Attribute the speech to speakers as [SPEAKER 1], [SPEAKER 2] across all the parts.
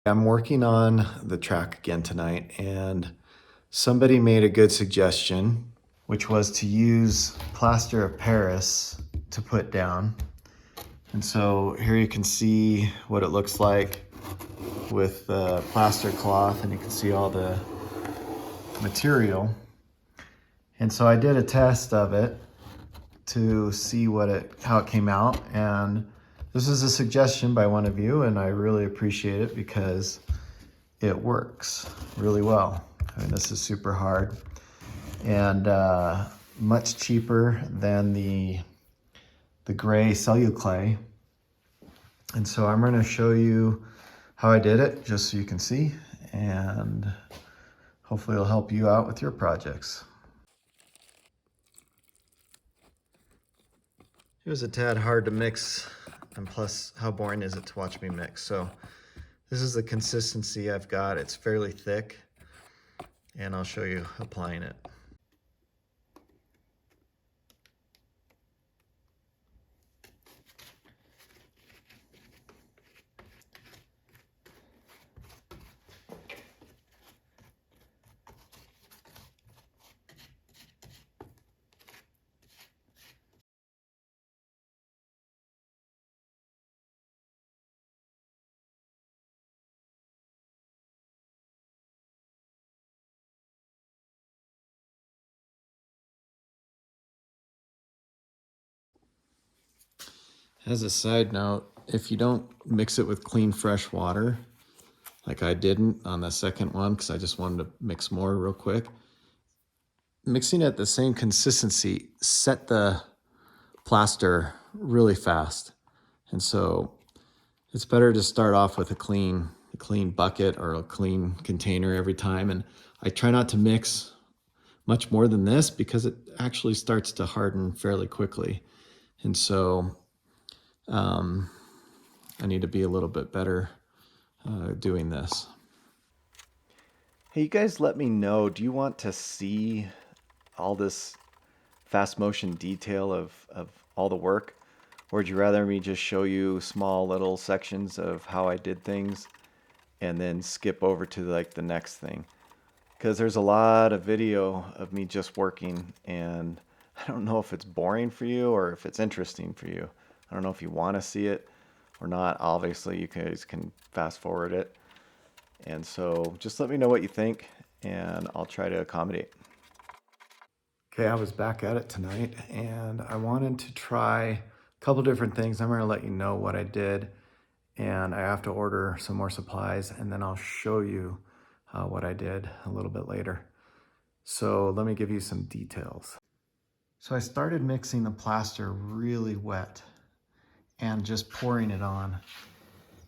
[SPEAKER 1] I'm working on the track again tonight, and somebody made a good suggestion, which was to use Plaster of Paris to put down. And so here you can see what it looks like with the plaster cloth, and you can see all the material. And so I did a test of it to see how it came out, and this is a suggestion by one of you, and I really appreciate it because it works really well. I mean, this is super hard and much cheaper than the gray celluclay. And so I'm going to show you how I did it just so you can see, and hopefully it'll help you out with your projects. It was a tad hard to mix, and plus how boring is it to watch me mix. So this is the consistency I've got. It's fairly thick, and I'll show you applying it. As a side note, if you don't mix it with clean, fresh water, like I didn't on the second one, because I just wanted to mix more real quick, mixing it the same consistency set the plaster really fast. And so it's better to start off with a clean bucket or a clean container every time. And I try not to mix much more than this because it actually starts to harden fairly quickly. And so I need to be a little bit better doing this. Hey, you guys let me know, do you want to see all this fast motion detail of all the work? Or would you rather me just show you small little sections of how I did things and then skip over to like the next thing? Because there's a lot of video of me just working, and I don't know if it's boring for you or if it's interesting for you. I don't know if you want to see it or not. Obviously, you guys can fast forward it. And so just let me know what you think, and I'll try to accommodate. Okay, I was back at it tonight, and I wanted to try a couple different things. I'm going to let you know what I did, and I have to order some more supplies, and then I'll show you what I did a little bit later. So let me give you some details. So I started mixing the plaster really wet and just pouring it on.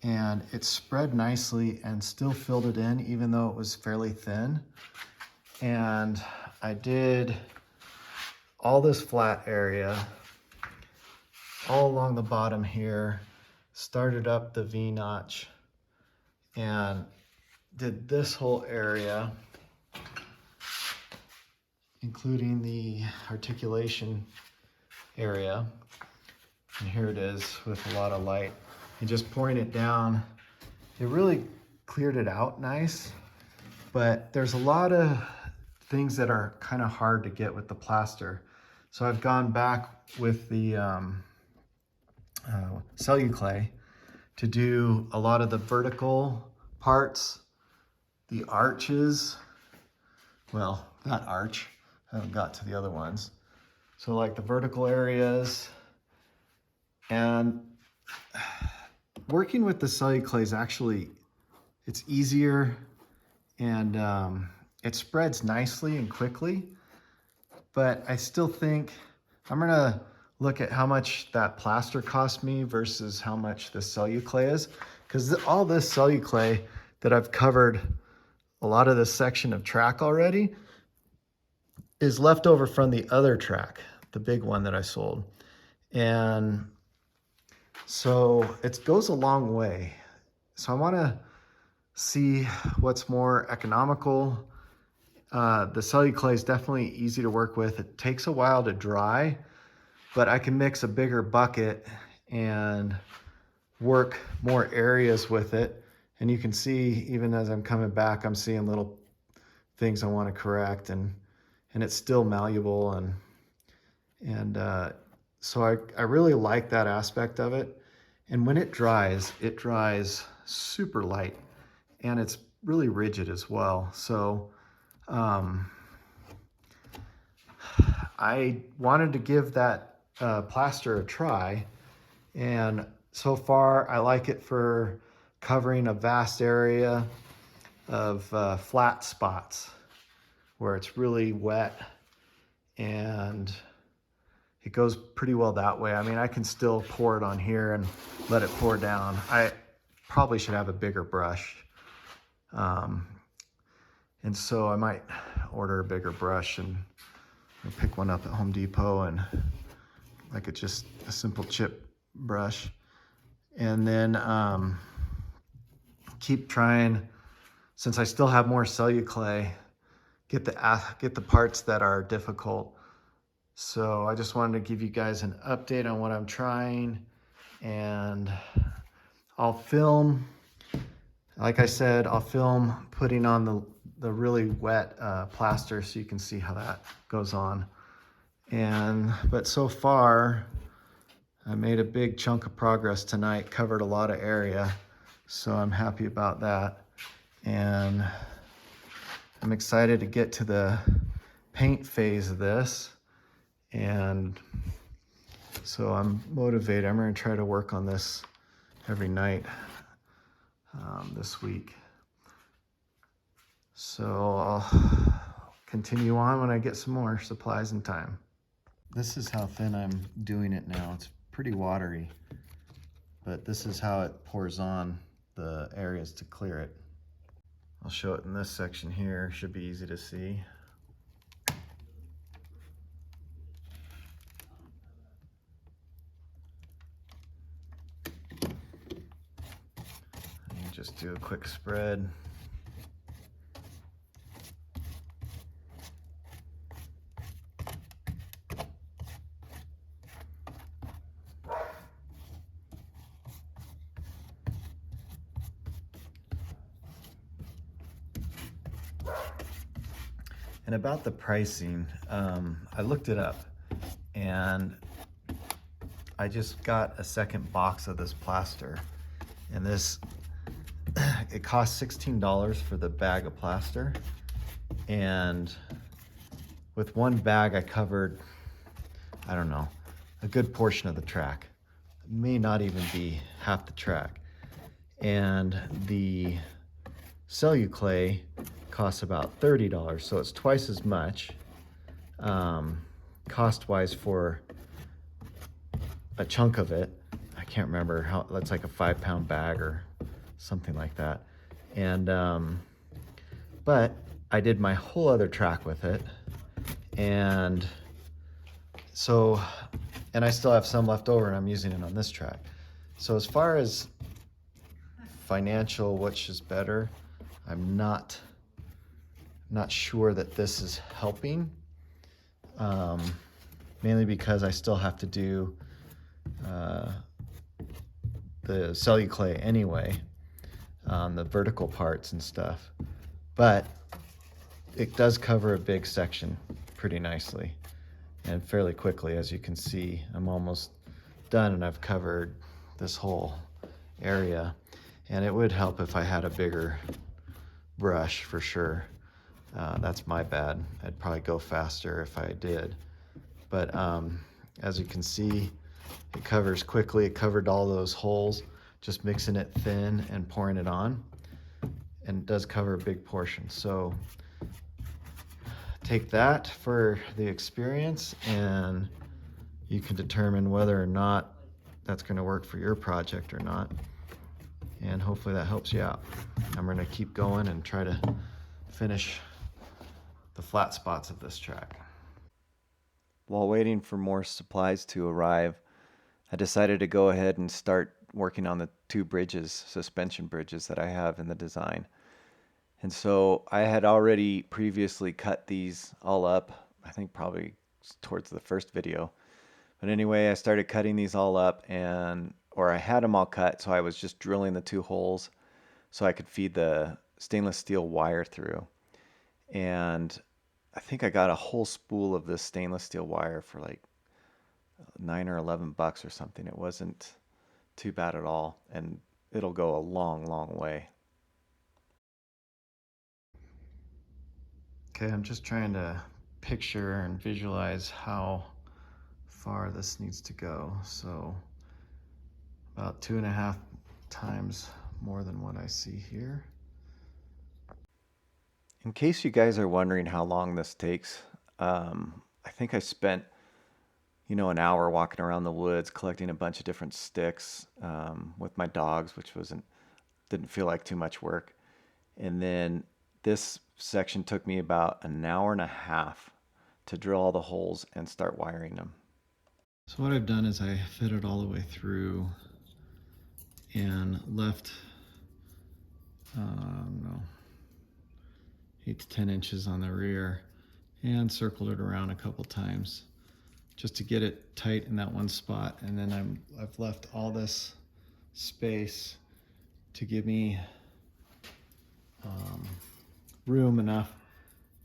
[SPEAKER 1] And it spread nicely and still filled it in, even though it was fairly thin. And I did all this flat area all along the bottom here, started up the V-notch, and did this whole area, including the articulation area. And here it is with a lot of light. And just pouring it down, it really cleared it out nice. But there's a lot of things that are kind of hard to get with the plaster. So I've gone back with the celluclay to do a lot of the vertical parts, the arches. Well, not arch, I haven't got to the other ones. So like the vertical areas. And working with the celluclay is actually, it's easier, and it spreads nicely and quickly. But I still think I'm gonna look at how much that plaster cost me versus how much the celluclay is, because all this celluclay that I've covered a lot of this section of track already is left over from the other track, the big one that I sold. And so it goes a long way. So I want to see what's more economical. The celluclay is definitely easy to work with. It takes a while to dry, but I can mix a bigger bucket and work more areas with it And you can see, even as I'm coming back, I'm seeing little things I want to correct, and it's still malleable, and so I really like that aspect of it. And when it dries super light, and it's really rigid as well. So I wanted to give that plaster a try, and so far I like it for covering a vast area of flat spots where it's really wet, and it goes pretty well that way. I mean, I can still pour it on here and let it pour down. I probably should have a bigger brush. And so I might order a bigger brush and pick one up at Home Depot, and like it's just a simple chip brush. And then keep trying, since I still have more celluclay, get the parts that are difficult. So I just wanted to give you guys an update on what I'm trying, and I'll film, like I said, I'll film putting on the really wet plaster so you can see how that goes on. But so far, I made a big chunk of progress tonight, covered a lot of area, so I'm happy about that. And I'm excited to get to the paint phase of this. And so I'm motivated. I'm going to try to work on this every night this week. So I'll continue on when I get some more supplies and time. This is how thin I'm doing it now. It's pretty watery, but this is how it pours on the areas to clear it. I'll show it in this section here. Should be easy to see. And just do a quick spread. And about the pricing, I looked it up, and I just got a second box of this plaster, and this, it costs $16 for the bag of plaster, and with one bag I covered, I don't know, a good portion of the track. It may not even be half the track. And the celluclay costs about $30, so it's twice as much cost-wise for a chunk of it. I can't remember how, that's like a 5-pound bag or something like that. And but I did my whole other track with it, and so, and I still have some left over, and I'm using it on this track. So as far as financial, which is better, I'm not sure that this is helping, mainly because I still have to do the celluclay anyway, the vertical parts and stuff, but it does cover a big section pretty nicely and fairly quickly. As you can see, I'm almost done, and I've covered this whole area, and it would help if I had a bigger brush for sure. That's my bad. I'd probably go faster if I did. But as you can see, it covers quickly. It covered all those holes, just mixing it thin and pouring it on. And it does cover a big portion. So take that for the experience, and you can determine whether or not that's going to work for your project or not. And hopefully that helps you out. I'm going to keep going and try to finish the flat spots of this track. While waiting for more supplies to arrive, I decided to go ahead and start working on the 2 bridges, suspension bridges that I have in the design. And so I had already previously cut these all up, I think probably towards the first video. But anyway, I started cutting these all up, or I had them all cut, so I was just drilling the 2 holes so I could feed the stainless steel wire through. And I think I got a whole spool of this stainless steel wire for like 9 or 11 bucks or something. It wasn't too bad at all, and it'll go a long, long way. Okay, I'm just trying to picture and visualize how far this needs to go. So about 2.5 times more than what I see here. In case you guys are wondering how long this takes, I think I spent, an hour walking around the woods collecting a bunch of different sticks with my dogs, which didn't feel like too much work. And then this section took me about an hour and a half to drill all the holes and start wiring them. So what I've done is I fit it all the way through and left, 8 to 10 inches on the rear and circled it around a couple times just to get it tight in that one spot. And then I've left all this space to give me room enough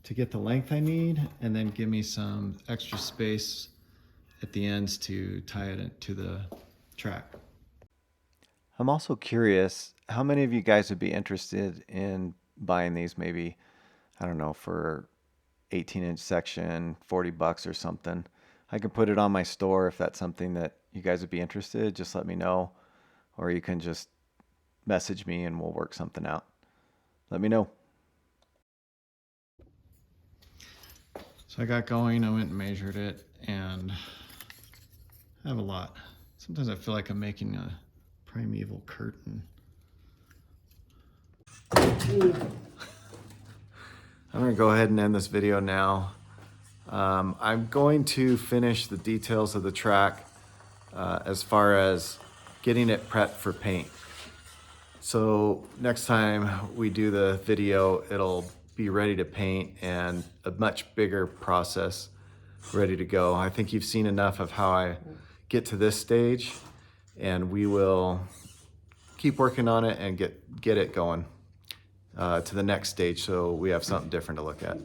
[SPEAKER 1] to get the length I need, and then give me some extra space at the ends to tie it to the track. I'm also curious, how many of you guys would be interested in buying these, maybe, I don't know, for 18-inch section, 40 bucks or something? I can put it on my store if that's something that you guys would be interested. Just let me know, or you can just message me and we'll work something out. Let me know. So I got going, I went and measured it, and I have a lot. Sometimes I feel like I'm making a primeval curtain. I'm gonna go ahead and end this video now. I'm going to finish the details of the track as far as getting it prepped for paint. So next time we do the video, it'll be ready to paint and a much bigger process ready to go. I think you've seen enough of how I get to this stage, and we will keep working on it and get it going to the next stage so we have something different to look at.